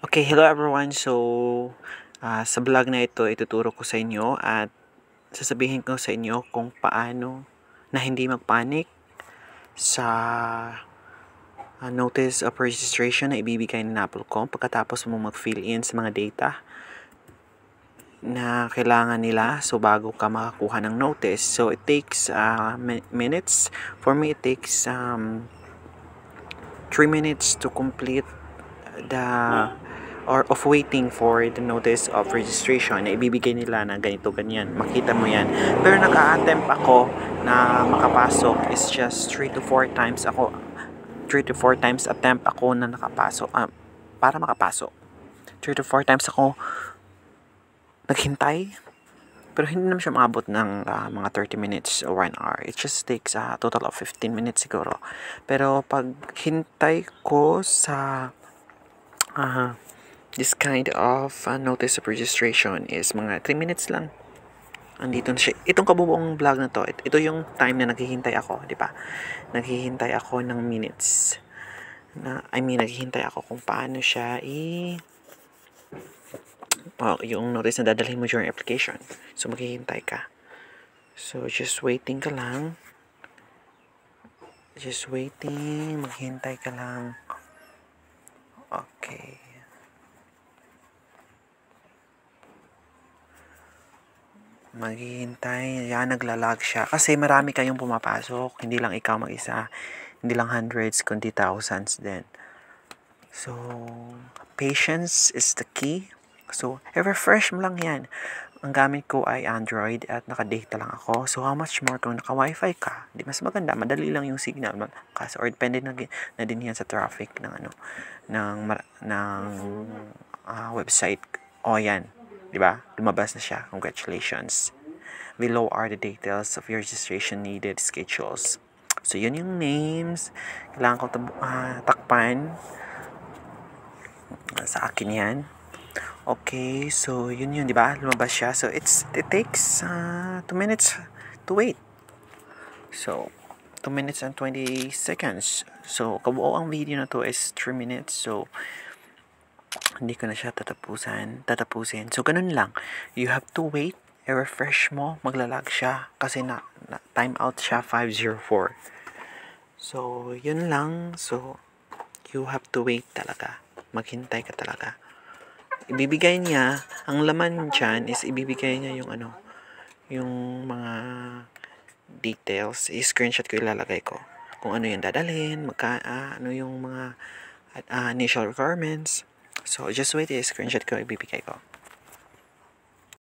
Okay, hello everyone. Sa vlog na ito, ituturo ko sa inyo at sasabihin ko sa inyo kung paano na hindi magpanik sa notice of registration na ibibigay ng Napolcom pagkatapos mo mag-fill in sa mga data na kailangan nila bago ka makakuha ng notice. So, it takes minutes. For me, it takes 3 minutes to complete the of waiting for the notice of registration na ibibigay nila na ganito ganyan, makita mo yan. Pero naka-attempt ako na makapasok is just 3 to 4 times attempt ako na nakapasok para makapasok. 3 to 4 times ako naghintay, pero hindi naman siya maabot ng mga 30 minutes or 1 hour. It just takes a total of 15 minutes siguro. Pero pag hintay ko sa this kind of notice of registration is mga 3 minutes lang. Andito na siya. Itong kabubuong vlog na to, ito yung time na naghihintay ako, di ba? Naghihintay ako ng minutes. Naghihintay ako kung paano siya yung notice na dadalhin mo during application. So, maghihintay ka. So, just waiting ka lang. Just waiting. Maghihintay ka lang. Okay. Maghihintay. Yan, naglalag siya. Kasi marami kayong pumapasok. Hindi lang ikaw mag-isa. Hindi lang hundreds, kundi thousands din. So, patience is the key. So, i-refresh mo lang yan. Ang gamit ko ay Android at naka-data lang ako. So, how much more kung naka-wifi ka? Di mas maganda. Madali lang yung signal. Kasi, or depende na din yan sa traffic ng website. O, yan. Diba? Lumabas na siya. Congratulations. Below are the details of your registration needed schedules. So, yun yung names. Kailangan ko takpan. Sa akin yan. Okay, so yun, diba? Lumabas siya. So, it takes 2 minutes to wait. So, 2 minutes and 20 seconds. So, kabuo ang video na to is 3 minutes. So, hindi ko na siya tatapusin. So, ganun lang. You have to wait. I-refresh mo. Maglalag siya. Kasi na time out siya 5:04. So, yun lang. So, you have to wait talaga. Maghintay ka talaga. Ibibigay niya, ang laman dyan is ibibigay niya yung mga details. I-screenshot ko, ilalagay ko. Kung ano yung dadalhin, ano yung mga initial requirements. So, just wait, i-screenshot ko, ibibigay ko.